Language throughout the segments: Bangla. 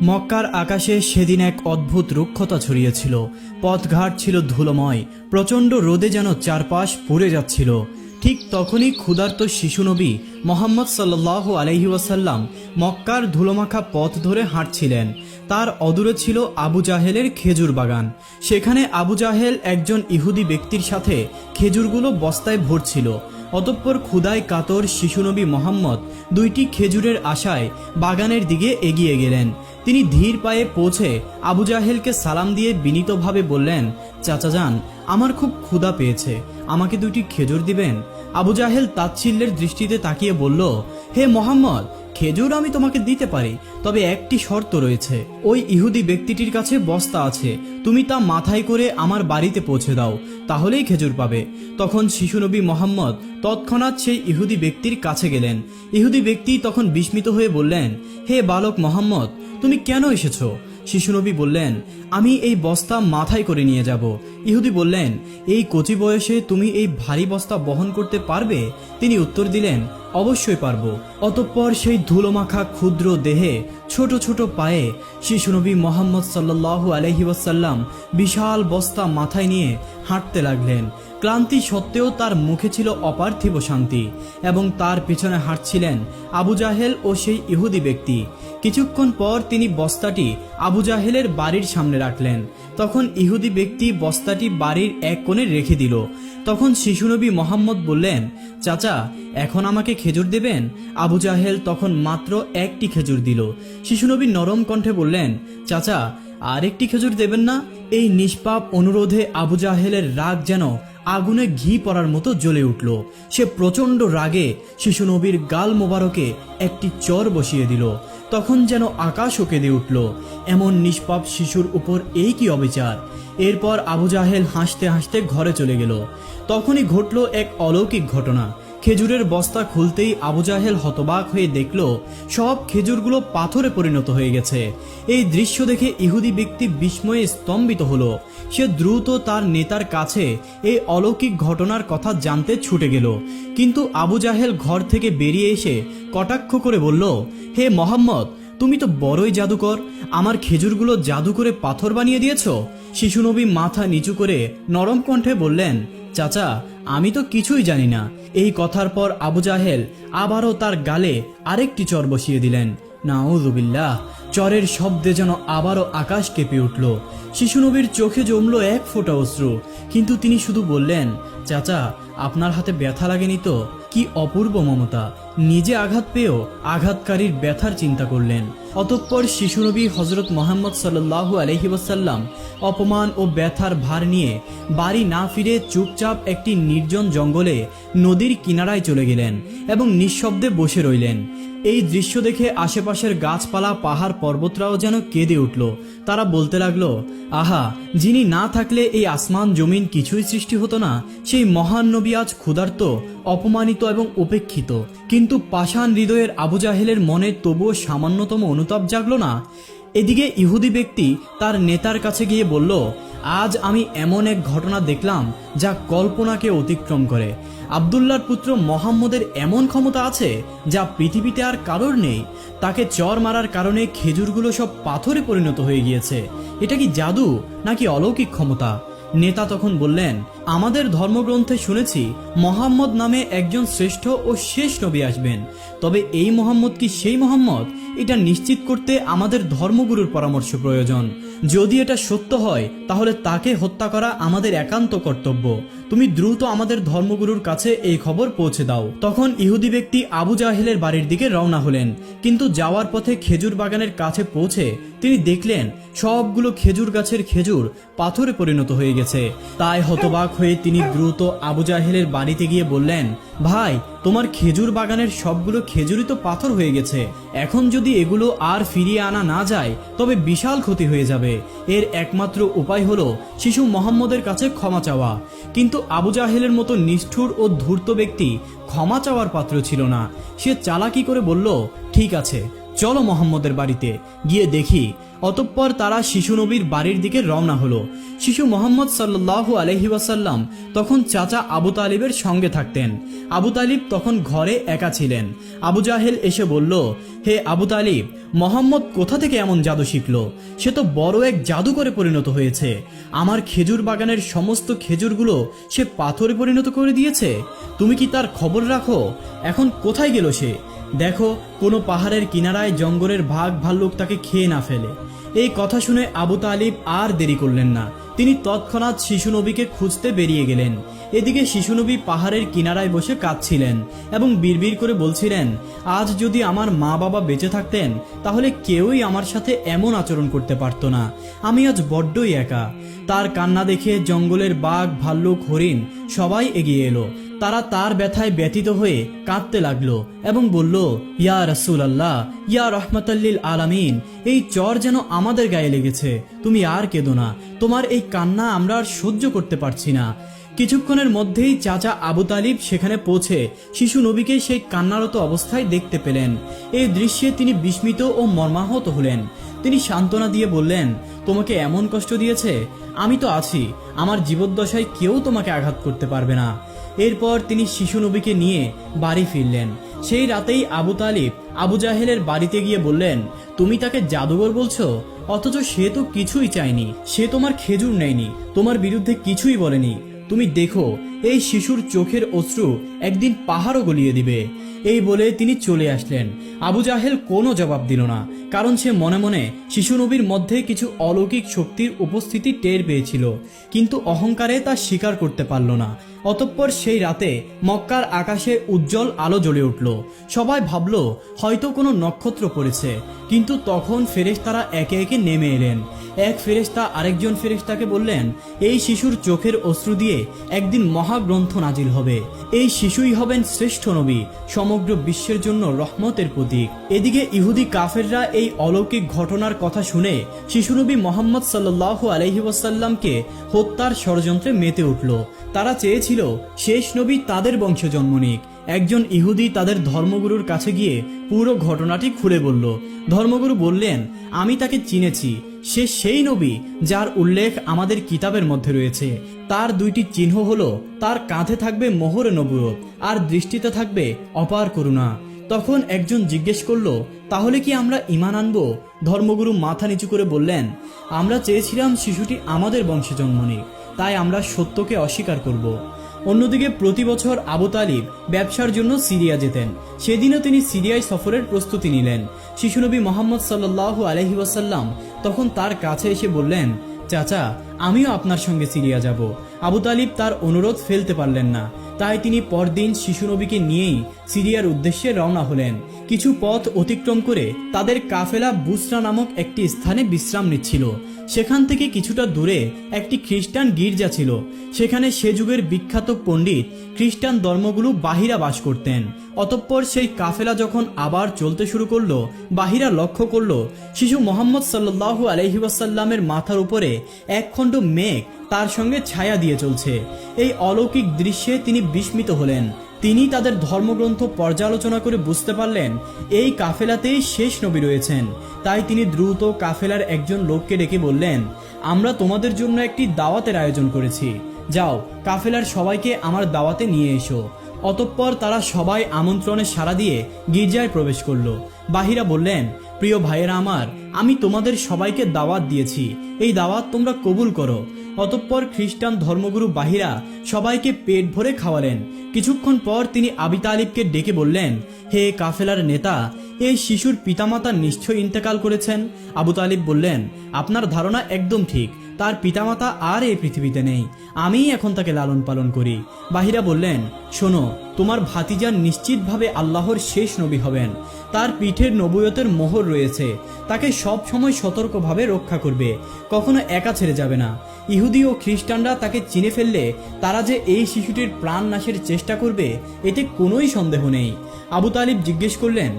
মক্কার আকাশে সেদিন এক অদ্ভুত রুক্ষতা ছড়িয়েছিল। পথঘাট ছিল ধুলোময়, প্রচণ্ড রোদে যেন চারপাশ পুড়ে যাচ্ছিল। ঠিক তখনই ক্ষুধার্ত শিশুনবী মোহাম্মদ সাল্লাল্লাহু আলাইহি ওয়াসাল্লাম মক্কার ধুলোমাখা পথ ধরে হাঁটছিলেন। তার অদূরে ছিল আবু জাহেলের খেজুর বাগান। সেখানে আবু জাহেল একজন ইহুদি ব্যক্তির সাথে খেজুরগুলো বস্তায় ভরছিল। অতঃপর ক্ষুধায় কাতর শিশুনবী মোহাম্মদ দুইটি খেজুরের আশায় বাগানের দিকে এগিয়ে গেলেন। তিনি ধীর পায়ে পৌঁছে আবু জাহেলকে সালাম দিয়ে বিনীতভাবে বললেন, চাচাজান, আমার খুব ক্ষুধা পেয়েছে, আমাকে দুইটি খেজুর দিবেন? আবু জাহেল তাচ্ছিল্যের দৃষ্টিতে তাকিয়ে বলল, হে মোহাম্মদ, খেজুর আমি তোমাকে দিতে পারি, তবে একটি শর্ত রয়েছে। ওই ইহুদি ব্যক্তিটির কাছে বস্তা আছে, তুমি তা মাথায় করে আমার বাড়িতে পৌঁছে দাও, তাহলেই খেজুর পাবে। তখন শিশুনবী মোহাম্মদ তৎক্ষণাৎ সেই ইহুদি ব্যক্তির কাছে গেলেন। ইহুদি ব্যক্তি তখন বিস্মিত হয়ে বললেন, হে বালক মোহাম্মদ, তুমি কেন এসেছো? শিশুনবী বললেন, আমি এই বস্তা মাথায় করে নিয়ে যাব। ইহুদি বললেন, এই কচি বয়সে তুমি এই ভারী বস্তা বহন করতে পারবে? তিনি উত্তর দিলেন, অবশ্যই পারবো। অতঃপর সেই ধুলোমাখা ক্ষুদ্র দেহে ছোট ছোট পায়ে শিশুনবী মোহাম্মদ সাল্লাল্লাহু আলাইহি ওয়াসাল্লাম বিশাল বস্তা মাথায় নিয়ে হাঁটতে লাগলেন। ক্লান্তি সত্ত্বেও তার মুখে ছিল অপার্থিব শান্তি, এবং তার পিছনে হাঁটছিলেন আবু জাহেল ও সেই ইহুদি ব্যক্তি। কিছুক্ষণ পর তিনি বস্তাটি আবু জাহেলের বাড়ির সামনে রাখলেন। তখন ইহুদি ব্যক্তি বস্তাটি বাড়ির এক কোণে রেখে দিল। তখন শিশুনবী মোহাম্মদ বললেন, চাচা, এখন আমাকে খেজুর দেবেন? আবু জাহেল তখন মাত্র একটি খেজুর দিল। শিশুনবী নরম কণ্ঠে বললেন, চাচা, আর একটি খেজুর দেবেন না? এই নিষ্পাপ অনুরোধে আবু জাহেলের রাগ যেন আগুনে ঘি পড়ার মতো জ্বলে উঠল। সে প্রচণ্ড রাগে শিশুনবীর গাল মোবারকে একটি চর বসিয়ে দিল। তখন যেন আকাশও কেঁদে উঠল। এমন নিষ্পাপ শিশুর উপর এই কি অবিচার! এরপর আবু জাহেল হাসতে হাসতে ঘরে চলে গেল। তখনই ঘটল এক অলৌকিক ঘটনা। খেজুরের বস্তা খুলতেই আবু জাহেল হতবাক হয়ে দেখল সব খেজুরগুলো পাথরে পরিণত হয়ে গেছে। এই দৃশ্য দেখে ইহুদি ব্যক্তি বিস্ময়ে স্তম্ভিত হলো। সে দ্রুত তার নেতার কাছে এই অলৌকিক ঘটনার কথা জানতে ছুটে গেল। কিন্তু আবু জাহেল ঘর থেকে বেরিয়ে এসে কটাক্ষ করে বলল, হে মোহাম্মদ, তুমি তো বড়ই জাদুকর, আমার খেজুরগুলো জাদু করে পাথর বানিয়ে দিয়েছ। শিশুনবী মাথা নিচু করে নরম কণ্ঠে বললেন, চাচা, আমি তো কিছুই জানি না। এই কথার পর আবু জাহেল আবারও তার গালে আরেকটি চর বসিয়ে দিলেন। নাউযুবিল্লাহ! চরের শব্দে যেন আবারও আকাশ কেঁপে উঠল। শিশুনবীর চোখে জমল এক ফোঁটা অশ্রু, কিন্তু তিনি শুধু বললেন, চাচা, আপনার হাতে ব্যথা লাগেনি তো? কি অপূর্ব মমতা! নিজে আঘাত পেয়েও আঘাতকারীর ব্যথার চিন্তা করলেন। অতঃপর শিশুনবী হযরত মুহাম্মদ সাল্লাল্লাহু আলাইহি ওয়াসাল্লাম অপমান ও ব্যথার ভার নিয়ে বাড়ি না ফিরে চুপচাপ একটি নির্জন জঙ্গলে নদীর কিনারায় চলে গেলেন এবং নিঃশব্দে বসে রইলেন। এই দৃশ্য দেখে আশেপাশের গাছপালা, পাহাড়, পর্বতরাও যেন কেঁদে উঠল। তারা বলতে লাগলো, আহা, যিনি না থাকলে এই আসমান জমিন কিছুই সৃষ্টি হতো না। সেই মহান নবী আজ ক্ষুধার্ত, অপমানিত এবং উপেক্ষিত। কিন্তু পাষাণ হৃদয়ের আবু জাহেলের মনে তবুও সামান্যতম অনুতাপ জাগলো না। এদিকে ইহুদি ব্যক্তি তার নেতার কাছে গিয়ে বলল, আজ আমি এমন এক ঘটনা দেখলাম যা কল্পনাকে অতিক্রম করে। আব্দুল্লাহর পুত্র মোহাম্মদের এমন ক্ষমতা আছে যা পৃথিবীতে আর কারোর নেই। তাকে চর মারার কারণে খেজুরগুলো সব পাথরে পরিণত হয়ে গিয়েছে। এটা কি জাদু নাকি অলৌকিক ক্ষমতা? নেতা তখন বললেন, আমাদের ধর্মগ্রন্থে শুনেছি মোহাম্মদ নামে একজন শ্রেষ্ঠ ও শেষ নবী আসবেন। তবে এই মোহাম্মদ কি সেই মোহাম্মদ? এটা নিশ্চিত করতে আমাদের ধর্মগুরুর পরামর্শ প্রয়োজন। যদি এটা সত্য হয় তাহলে তাকে হত্যা করা আমাদের একান্ত কর্তব্য। তুমি দ্রুত আমাদের ধর্মগুরুর কাছে এই খবর পৌঁছে দাও। তখন ইহুদি ব্যক্তি আবু জাহেলের বাড়ির দিকে রওনা হলেন। কিন্তু যাওয়ার পথে খেজুর বাগানের কাছে পৌঁছে তিনি দেখলেন সবগুলো খেজুর গাছের খেজুর পাথরে পরিণত হয়ে গেছে। তাই হতবাক হয়ে তিনি দ্রুত আবু জাহেলের বাড়িতে গিয়ে বললেন, ভাই, তোমার খেজুর বাগানের সবগুলো খেজুরই তো পাথর হয়ে গেছে। এখন যদি এগুলো আর ফিরিয়ে আনা না যায় তবে বিশাল ক্ষতি হয়ে যাবে। এর একমাত্র উপায় হলো শিশু মোহাম্মদের কাছে ক্ষমা চাওয়া। কিন্তু আবু জাহেলের মতো নিষ্ঠুর ও ধূর্ত ব্যক্তি ক্ষমা চাওয়ার পাত্র ছিল না। সে চালাকি করে বলল, ঠিক আছে, চলো মোহাম্মদের বাড়িতে গিয়ে দেখি। অতঃপর তারা শিশু নবীর বাড়ির দিকে রওনা হলো। শিশু মোহাম্মদ সাল্লাল্লাহু আলাইহি ওয়াসাল্লাম তখন চাচা আবু তালিবের সঙ্গে থাকতেন। আবু তালিব তখন ঘরে একা ছিলেন। আবু জাহেল এসে বলল, হে আবু তালিব, মোহাম্মদ কোথা থেকে এমন জাদু শিখল? সে তো বড় এক জাদুকরে পরিণত হয়েছে। আমার খেজুর বাগানের সমস্ত খেজুরগুলো সে পাথরে পরিণত করে দিয়েছে। তুমি কি তার খবর রাখো? এখন কোথায় গেল সে? দেখো কোনো পাহাড়ের কিনারায় জঙ্গলের ভাগ ভাল্লুক তাকে খেয়ে না ফেলে। এই কথা শুনে আবু তালিব আর দেরি করলেন না। তিনি তৎক্ষণাৎ শিশু নবীকে খুঁজতে বেরিয়ে গেলেন। এদিকে শিশু নবী পাহাড়ের কিনারায় বসে কাঁদছিলেন এবং বিড়বিড় করে বলছিলেন, আজ যদি আমার মা বাবা বেঁচে থাকতেন তাহলে কেউই আমার সাথে এমন আচরণ করতে পারতো না। আমি আজ বড্ডই একা। তার কান্না দেখে জঙ্গলের বাঘ ভাল্লুক হরিণ সবাই এগিয়ে এলো। তারা তার ব্যথায় ব্যথিত হয়ে কাঁদতে লাগলো এবং বলল, ইয়া রাসূলুল্লাহ, ইয়া রাহমাতাল্লিল আলামিন, এই জ্বর যেন আমাদের গায়ে লেগেছে। তুমি আর কেঁদো না। তোমার এই কান্না আমরা আর সহ্য করতে পারছি না। কিছুক্ষণের মধ্যেই চাচা আবু তালিব সেখানে পৌঁছে শিশু নবীকে সেই কান্নারত অবস্থায় দেখতে পেলেন। এই দৃশ্যে তিনি বিস্মিত ও মর্মাহত হলেন। তিনি সান্ত্বনা দিয়ে বললেন, তোমাকে এমন কষ্ট দিয়েছে? আমি তো আছি। আমার জীবদ্দশায় কেউ তোমাকে আঘাত করতে পারবে না। এরপর তিনি শিশু নবীকে নিয়ে বাড়ি ফিরলেন। সেই রাতেই আবু তালিব আবু জাহেলের বাড়িতে গিয়ে বললেন, তুমি তাকে জাদুঘর বলছো? অথচ সে তো কিছুই চায়নি। সে তোমার খেজুর নেয়নি, তোমার বিরুদ্ধে কিছুই বলেনি। তুমি দেখো, এই শিশুর চোখের অশ্রু একদিন পাহাড়ও গলিয়ে দিবে। এই বলে তিনি চলে আসলেন। আবু জাহেল কোনো জবাব দিল না, কারণ সে মনে মনে শিশু নবীর মধ্যে কিছু অলৌকিক শক্তির উপস্থিতি টের পেয়েছিল, কিন্তু অহংকারে তা স্বীকার করতে পারল না। অতঃপর সেই রাতে মক্কার আকাশে উজ্জ্বল আলো জ্বলে উঠল। সবাই ভাবল হয়তো কোনো নক্ষত্র পড়েছে, কিন্তু তখন ফেরেশতারা একে একে নেমে এলেন। এক ফেরেশতা আরেকজন ফেরেশতাকে বললেন, এই শিশুর চোখের অশ্রু দিয়ে একদিন মহাগ্রন্থ নাজিল হবে। এই শিশুই হবেন শ্রেষ্ঠ নবী, সমগ্র বিশ্বের জন্য রহমতের প্রতীক। এদিকে ইহুদি কাফেররা এই অলৌকিক ঘটনার কথা শুনে শিশু নবী মোহাম্মদ সাল্লাল্লাহু আলাইহি ওয়াসাল্লামকে হত্যার ষড়যন্ত্রে মেতে উঠল। তারা চেয়েছিল শেষ নবী তাদের বংশে জন্ম নিক। একজন ইহুদি তাদের ধর্মগুরুর কাছে গিয়ে পুরো ঘটনাটি খুলে বলল। ধর্মগুরু বললেন, আমি তাকে চিনেছি। সে সেই নবী যার উল্লেখ আমাদের কিতাবের মধ্যে রয়েছে। তার দুইটি চিহ্ন হলো, তার কাঁধে থাকবে মোহরে নবুয়ত আর দৃষ্টিতে থাকবে অপার করুণা। তখন একজন জিজ্ঞেস করল, তাহলে কি আমরা ঈমান আনবো? ধর্মগুরু মাথা নিচু করে বললেন, আমরা চেয়েছিলাম শিশুটি আমাদের বংশে জন্ম নিক, তাই আমরা সত্যকে অস্বীকার করব। অন্যদিকে প্রতি বছর আবু তালিব ব্যবসার জন্য সিরিয়া যেতেন। সেদিনও তিনি সিরিয়ায় সফরের প্রস্তুতি নিলেন। শিশুনবী মোহাম্মদ সাল্লাল্লাহু আলাইহি ওয়াসাল্লাম তখন তার কাছে এসে বললেন, চাচা, আমিও আপনার সঙ্গে সিরিয়া যাব। আবু তালিব তার অনুরোধ ফেলতে পারলেন না, তাই তিনি পরদিন শিশু নবীকে নিয়েই সিরিয়ার উদ্দেশ্যে রওনা হলেন। কিছু পথ অতিক্রম করে তাদের কাফেলা বুসরা নামক একটি স্থানে বিশ্রাম নিচ্ছিল। সেখান থেকে কিছুটা দূরে একটি খ্রিস্টান গির্জা ছিল। সেখানে সে যুগের বিখ্যাত পণ্ডিত খ্রিস্টান ধর্মগুলো বাহিরা বাস করতেন। অতঃপর সেই কাফেলা যখন আবার চলতে শুরু করলো, বাহিরা লক্ষ্য করলো শিশু মোহাম্মদ সাল্লাল্লাহু আলাইহি ওয়াসাল্লামের মাথার উপরে একখণ্ড মেঘ তার সঙ্গে ছায়া দিয়ে চলছে। এই অলৌকিক দৃশ্যে তিনি বিস্মিত হলেন। তিনি তাদের ধর্মগ্রন্থ পর্যালোচনা করে বুঝতে পারলেন এই কাফেলাতেই শেষ নবী রয়েছেন। তাই তিনি দ্রুত কাফেলার একজন লোককে ডেকে বললেন, আমরা তোমাদের জন্য একটি দাওয়াতের আয়োজন করেছি, যাও কাফেলার সবাইকে আমার দাওয়াতে নিয়ে এসো। অতঃপর তারা সবাই আমন্ত্রণে সাড়া দিয়ে গির্জায় প্রবেশ করলো। বাহিরা বললেন, প্রিয় ভাইয়েরা আমার, আমি তোমাদের সবাইকে দাওয়াত দিয়েছি, এই দাওয়াত তোমরা কবুল করো। অতঃপর খ্রিস্টান ধর্মগুরু বাহিরা সবাইকে পেট ভরে খাওয়ালেন। কিছুক্ষণ পর তিনি আবু তালিবকে ডেকে বললেন, হে কাফেলার নেতা, এই শিশুর পিতামাতা নিশ্চয়ই ইন্তেকাল করেছেন। আবু তালিব বললেন, আপনার ধারণা একদম ঠিক, তার পিতামাতা আর এই পৃথিবীতে নেই, আমিই এখন তাকে লালন পালন করি। বাহিরা বললেন, শোনো, তোমার ভাতিজা নিশ্চিতভাবে আল্লাহর শেষ নবী হবেন। তার পিঠের নবুয়তের মোহর রয়েছে, তাকে সব সময় সতর্কভাবে রক্ষা করবে, কখনো একা ছেড়ে যাবে না। ইহুদি ও খ্রিস্টানরা তাকে চিনে ফেললে তারা যে এই শিশুটির প্রাণ নাশের চেষ্টা করবে এতে কোনোই সন্দেহ নেই। আবু তালিব জিজ্ঞেস করলেন,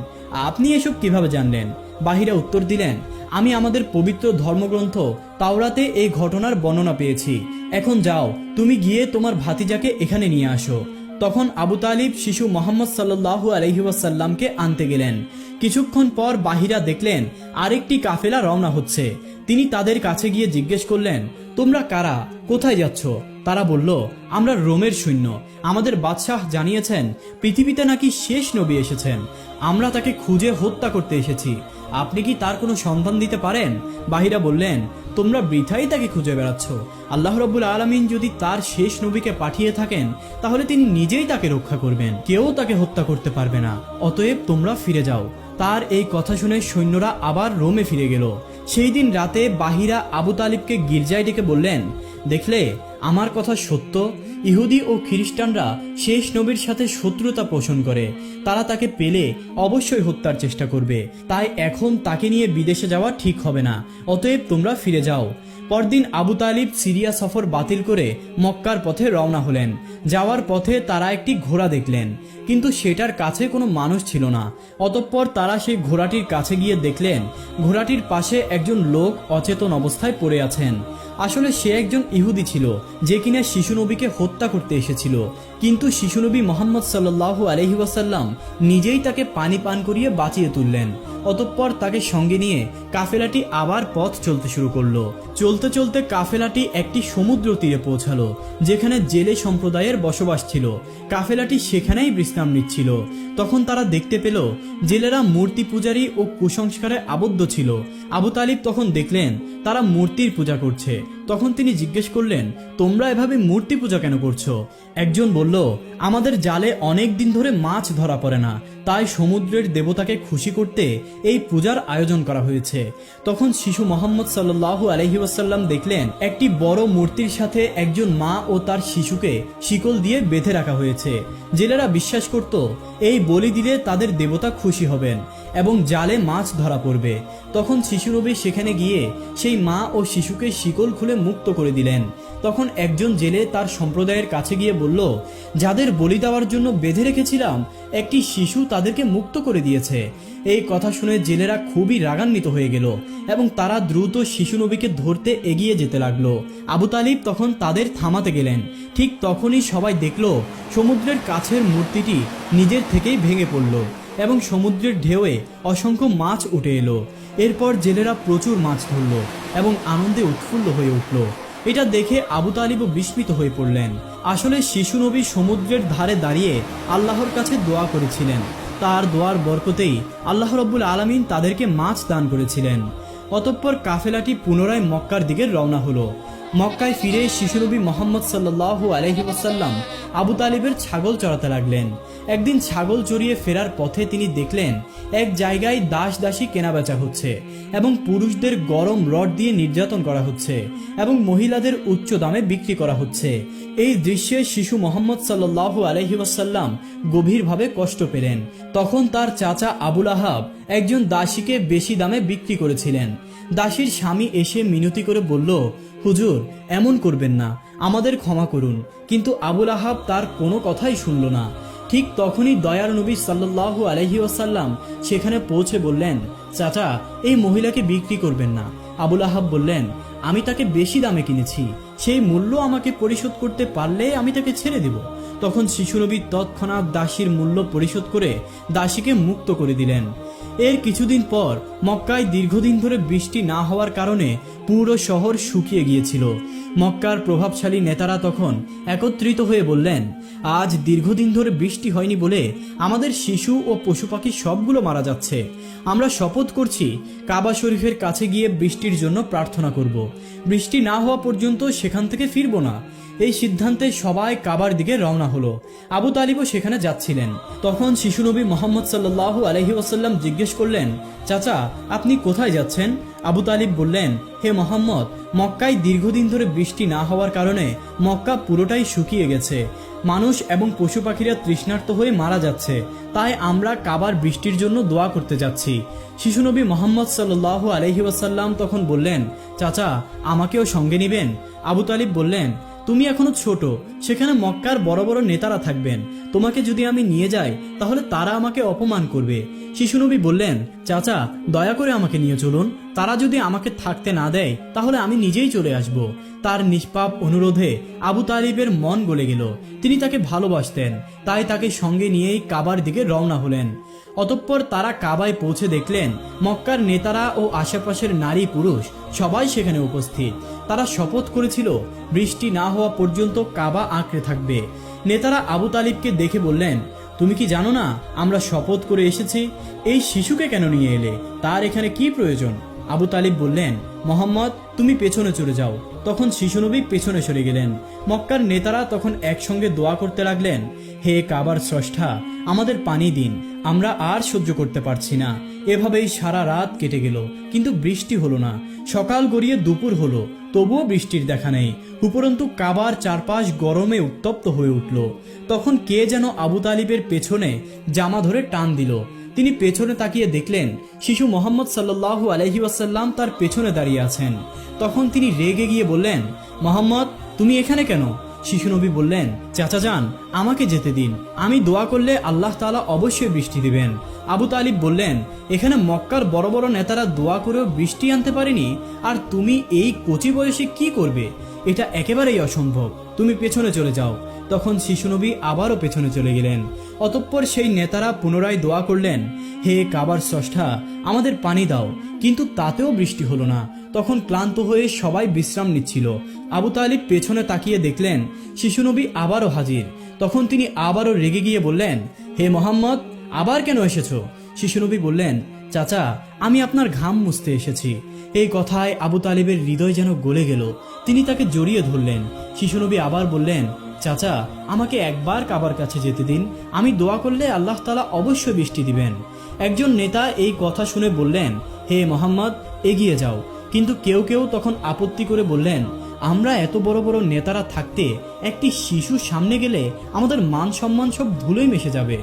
আপনি এসব কিভাবে জানলেন? বাহিরা উত্তর দিলেন, আমি আমাদের পবিত্র ধর্মগ্রন্থ তাওরাতে এই ঘটনার বর্ণনা পেয়েছি। এখন যাও, তুমি গিয়ে তোমার ভাতিজাকে এখানে নিয়ে আসো। তখন আবু তালিব শিশু মোহাম্মদ সাল্লাল্লাহু আলাইহি ওয়াসাল্লামকে আনতে গেলেন। কিছুক্ষণ পর বাহিরা দেখলেন আরেকটি কাফেলা রওনা হচ্ছে। তিনি তাদের কাছে গিয়ে জিজ্ঞেস করলেন, তোমরা কারা, কোথায় যাচ্ছ? তারা বলল, আমরা রোমের সৈন্য। আমাদের বাদশাহ জানিয়েছেন পৃথিবীতে নাকি শেষ নবী এসেছেন। আমরা তাকে খুঁজে হত্যা করতে এসেছি। আপনি কি তার কোনো সন্ধান দিতে পারেন? বাহিরা বললেন, তোমরা বৃথাই তাকে খুঁজে বেড়াচ্ছ। আল্লাহ রাব্বুল আলামিন যদি তার শেষ নবীকে পাঠিয়ে থাকেন তাহলে তিনি নিজেই তাকে রক্ষা করবেন, কেউ তাকে হত্যা করতে পারবে না। অতএব তোমরা ফিরে যাও। তার এই কথা শুনে সৈন্যরা আবার রোমে ফিরে গেল। সেই দিন রাতে বাহিরা আবু তালিবকে গির্জায় ডেকে বললেন, দেখলে আমার কথা সত্য, ইহুদি ও খ্রিস্টানরা শেষ নবীর সাথে শত্রুতা পোষণ করে। তারা তাকে পেলে অবশ্যই হত্যার চেষ্টা করবে। তাই এখন তাকে নিয়ে বিদেশে যাওয়া ঠিক হবে না। অতএব তোমরা ফিরে যাও। পরদিন আবু তালিব সিরিয়া সফর বাতিল করে মক্কার পথে রওনা হলেন। যাওয়ার পথে তারা একটি ঘোড়া দেখলেন, কিন্তু সেটার কাছে কোনো মানুষ ছিল না। অতঃপর তারা সেই ঘোড়াটির কাছে গিয়ে দেখলেন ঘোড়াটির পাশে একজন লোক অচেতন অবস্থায় পড়ে আছেন। আসলে সে একজন ইহুদি ছিল, যে কিনা শিশু নবীকে হত্যা করতে এসেছিল। কিন্তু শিশু নবী মোহাম্মদ সাল্লাল্লাহু আলাইহি ওয়াসাল্লাম নিজেই তাকে পানি পান করিয়ে বাঁচিয়ে তুললেন। অতঃপর তাকে সঙ্গে নিয়ে কাফেলাটি আবার পথ চলতে শুরু করলো। চলতে চলতে কাফেলাটি একটি সমুদ্র তীরে পৌঁছালো, যেখানে জেলে সম্প্রদায়ের বসবাস ছিল। কাফেলাটি সেখানেই বিশ্রাম নিচ্ছিল। তখন তারা দেখতে পেল জেলেরা মূর্তি পূজারী ও কুসংস্কারে আবদ্ধ ছিল। আবু তালিব তখন দেখলেন তারা মূর্তির পূজা করছে। তখন তিনি জিজ্ঞেস করলেন, তোমরা এভাবে মূর্তি পূজা কেন করছো? একজন বলল, আমাদের জালে অনেক দিন ধরে মাছ ধরা পড়ে না, তাই সমুদ্রের দেবতাকে খুশি করতে এই পূজার আয়োজন করা হয়েছে। তখন শিশু মোহাম্মদ সাল্লাল্লাহু আলাইহি ওয়াসাল্লাম দেখলেন একটি বড় মূর্তির সাথে একজন মা ও তার শিশুকে শিকল দিয়ে বেঁধে রাখা হয়েছে। জেলেরা বিশ্বাস করত এই বলি দিলে তাদের দেবতা খুশি হবেন এবং জালে মাছ ধরা পড়বে। তখন শিশু নবী সেখানে গিয়ে সেই মা ও শিশুকে শিকল খুলে মুক্ত করে দিলেন। তখন একজন জেলে তার সম্প্রদায়ের কাছে গিয়ে বলল, যাদের বলি দেওয়ার জন্য বেঁধে রেখেছিলাম একটি শিশু তাদেরকে মুক্ত করে দিয়েছে। এই কথা শুনে জেলেরা খুবই রাগান্বিত হয়ে গেল এবং তারা দ্রুত শিশু নবীকে ধরতে এগিয়ে যেতে লাগলো। আবু তালিব তখন তাদের থামাতে গেলেন। ঠিক তখনই সবাই দেখল সমুদ্রের কাছের মূর্তিটি নিজের থেকেই ভেঙে পড়ল এবং সমুদ্রের ঢেউয়ে অসংখ্য মাছ উঠে এলো। এরপর জেলেরা প্রচুর মাছ ধরল এবং আনন্দে উৎফুল্ল হয়ে উঠল। এটা দেখে আবু তালিবও বিস্মিত হয়ে পড়লেন। আসলে শিশু নবী সমুদ্রের ধারে দাঁড়িয়ে আল্লাহর কাছে দোয়া করেছিলেন। তার দোয়ার বরকতেই আল্লাহ রাব্বুল আলামিন তাদেরকে মাছ দান করেছিলেন। অতঃপর কাফেলাটি পুনরায় মক্কার দিকে রওনা হলো। মক্কায় ফিরে শিশু নবী মোহাম্মদ সাল্লাল্লাহু আলাইহি ওয়াসাল্লাম আবু তালিবের ছাগল চড়াতে লাগলেন। একদিন ছাগল চড়িয়ে ফেরার পথে তিনি দেখলেন এক জায়গায় দাস দাসী কেনাবেচা হচ্ছে এবং পুরুষদের গরম রড দিয়ে নির্যাতন করা হচ্ছে এবং মহিলাদের উচ্চ দামে বিক্রি করা হচ্ছে। এই দৃশ্যে শিশু মোহাম্মদ সাল্লাল্লাহু আলাইহি ওয়াসাল্লাম গভীরভাবে কষ্ট পেলেন। তখন তার চাচা আবুল আহাব একজন দাসীকে বেশি দামে বিক্রি করেছিলেন। দাসীর স্বামী এসে মিনতি করে বলল, হুজুর, এমন করবেন না, আমাদের ক্ষমা করুন। কিন্তু আবুল আহাব তার কোনো কথাই শুনল না। ঠিক তখনই দয়ার নবী সাল্লাল্লাহু আলাইহি ওয়াসাল্লাম সেখানে পৌঁছে বললেন, চাচা, এই মহিলাকে বিক্রি করবেন না। আবুল আহাব বললেন, আমি তাকে বেশি দামে কিনেছি, সেই মূল্য আমাকে পরিশোধ করতে পারলে আমি তাকে ছেড়ে দেব। তখন শিশু নবী তৎক্ষণাৎ দাসীর মূল্য পরিশোধ করে দাসীকে মুক্ত করে দিলেন। এর কিছুদিন পর মক্কায় দীর্ঘদিন ধরে বৃষ্টি না হওয়ার কারণে পুরো শহর শুকিয়ে গিয়েছিল। মক্কার প্রভাবশালী নেতারা তখন একত্রিত হয়ে বললেন, আজ দীর্ঘদিন ধরে বৃষ্টি হয়নি বলে আমাদের শিশু ও পশু পাখি সবগুলো মারা যাচ্ছে। আমরা শপথ করছি কাবা শরীফের কাছে গিয়ে বৃষ্টির জন্য প্রার্থনা করব। বৃষ্টি না হওয়া পর্যন্ত সেখান থেকে ফিরব না। এই সিদ্ধান্তে সবাই কাবার দিকে রওনা হলো। আবু তালিবও সেখানে যাচ্ছিলেন। তখন শিশু নবী মোহাম্মদ সাল্লাল্লাহু আলাইহি ওয়াসাল্লাম জিজ্ঞেস করলেন, চাচা, আপনি কোথায় যাচ্ছেন? আবু তালিব বললেন, হে মোহাম্মদ, মক্কায় দীর্ঘদিন ধরে বৃষ্টি না হওয়ার কারণে মক্কা পুরোটাই শুকিয়ে গেছে। মানুষ এবং পশু পাখিরা তৃষ্ণার্ত হয়ে মারা যাচ্ছে। তাই আমরা কাবার বৃষ্টির জন্য দোয়া করতে যাচ্ছি। শিশু নবী মোহাম্মদ সাল্লাল্লাহু আলাইহি ওয়াসাল্লাম তখন বললেন, চাচা, আমাকেও সঙ্গে নিবেন? আবু তালিব বললেন, তুমি এখনো ছোট, সেখানে মক্কার বড় বড় নেতারা থাকবেন। তোমাকে যদি আমি নিয়ে যাই তাহলে তারা আমাকে অপমান করবে। শিশু নবী বললেন, চাচা, দয়া করে আমাকে নিয়ে চলুন। তারা যদি আমাকে থাকতে না দেয় তাহলে আমি নিজেই চলে আসব। তার নিষ্পাপ অনুরোধে আবু তালিবের মন গলে গেল। তিনি তাকে ভালোবাসতেন, তাই তাকে সঙ্গে নিয়েই কাবার দিকে রওনা হলেন। অতঃপর তারা কাবায় পৌঁছে দেখলেন মক্কার নেতারা ও আশেপাশের নারী পুরুষ সবাই সেখানে উপস্থিত। তারা শপথ করেছিল বৃষ্টি না হওয়া পর্যন্ত কাবা আঁকড়ে থাকবে। নেতারা আবু তালিবকে দেখে বললেন, তুমি কি জানো না আমরা শপথ করে এসেছি? এই শিশুকে কেন নিয়ে এলে? তার এখানে কি প্রয়োজন? আবু তালিব বললেন, মোহাম্মদ তুমি পেছনে চলে যাও। তখন শিশুনবী পেছনে সরে গেলেন। মক্কার নেতারা তখন একসঙ্গে দোয়া করতে লাগলেন, হে কাবার স্রষ্টা, আমাদের পানি দিন, আমরা আর সহ্য করতে পারছি না। এভাবেই সারা রাত কেটে গেল, কিন্তু বৃষ্টি হলো না। সকাল গড়িয়ে দুপুর হলো, তবুও বৃষ্টির দেখা নেই। উপরন্তু কাবার চারপাশ গরমে উত্তপ্ত হয়ে উঠল। তখন কে যেন আবু তালিবের পেছনে জামা ধরে টান দিল। তিনি পেছনে তাকিয়ে দেখলেন শিশু মোহাম্মদ সাল্লাল্লাহু আলাইহি ওয়াসাল্লাম তার পেছনে দাঁড়িয়ে আছেন। তখন তিনি রেগে গিয়ে বললেন, মোহাম্মদ তুমি এখানে কেন? শিশু নবী বললেন, চাচা যান, আমাকে যেতে দিন, আমি দোয়া করলে আল্লাহ তাআলা অবশ্যই বৃষ্টি দিবেন। আবু তালিব বললেন, এখানে মক্কার বড় বড় নেতারা দোয়া করেও বৃষ্টি আনতে পারেনি, আর তুমি এই কচি বয়সে কি করবে? এটা একেবারেই অসম্ভব, তুমি পেছনে চলে যাও। তখন শিশুনবী আবারও পেছনে চলে গেলেন। অতঃপর সেই নেতারা পুনরায় দোয়া করলেন, হে কাবার স্রষ্টা, আমাদের পানি দাও, কিন্তু তাতেও বৃষ্টি হলো না। তখন ক্লান্ত হয়ে সবাই বিশ্রাম নিচ্ছিল। আবু তালিব পেছনে তাকিয়ে দেখলেন শিশুনবী আবারও হাজির। তখন তিনি আবারও রেগে গিয়ে বললেন, হে মোহাম্মদ, আবার কেন এসেছো? শিশুনবী বললেন, চাচা আমি আপনার ঘাম মুছতে এসেছি। এই কথায় আবু তালিবের হৃদয় যেন গলে গেল। তিনি তাকে জড়িয়ে ধরলেন। শিশুনবী আবার বললেন, চাচা আমাকে একবার কাবার কাছে যেতে দিন, আমি দোয়া করলে আল্লাহ তাআলা অবশ্যই বৃষ্টি দিবেন। একজন নেতা এই কথা শুনে বললেন, হে মোহাম্মদ এগিয়ে যাও। কিন্তু কেউ কেউ তখন আপত্তি করে বললেন, আমরা এত বড় বড় নেতারা থাকতে একটি শিশু সামনে গেলে আমাদের মান সম্মান সব ধুলোয় মিশে যাবে।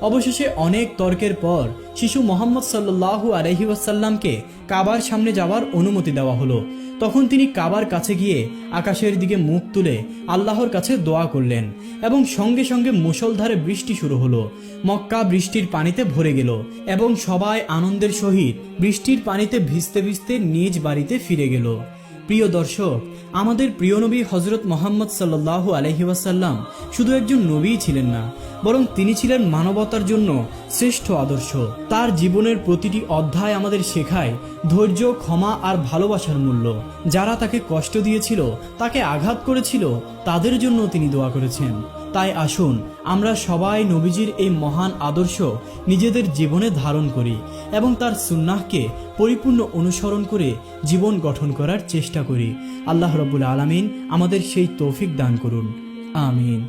অবশেষে অনেক তর্কের পর শিশু মোহাম্মদ সাল্লাল্লাহু আলাইহি ওয়াসাল্লামকে কাবার সামনে যাওয়ার অনুমতি দেওয়া হলো। তখন তিনি কাবার কাছে গিয়ে আকাশের দিকে মুখ তুলে আল্লাহর কাছে দোয়া করলেন এবং সঙ্গে সঙ্গে মুষলধারে বৃষ্টি শুরু হলো। মক্কা বৃষ্টির পানিতে ভরে গেল এবং সবাই আনন্দের সহিত বৃষ্টির পানিতে ভিজতে ভিজতে নিজ বাড়িতে ফিরে গেল। প্রিয় দর্শক, আমাদের প্রিয় নবী হযরত মুহাম্মদ সাল্লাল্লাহু আলাইহি ওয়াসাল্লাম শুধু একজন নবীই ছিলেন না, বরং তিনি ছিলেন মানবতার জন্য শ্রেষ্ঠ আদর্শ। তার জীবনের প্রতিটি অধ্যায় আমাদের শেখায় ধৈর্য, ক্ষমা আর ভালোবাসার মূল্য। যারা তাকে কষ্ট দিয়েছিল, তাকে আঘাত করেছিল, তাদের জন্য তিনি দোয়া করেছেন। তাই আসুন আমরা সবাই নবীজির এই মহান আদর্শ নিজেদের জীবনে ধারণ করি এবং তার সুন্নাহকে পরিপূর্ণ অনুসরণ করে জীবন গঠন করার চেষ্টা করি। আল্লাহ রাব্বুল আলামিন আমাদের সেই তৌফিক দান করুন। আমিন।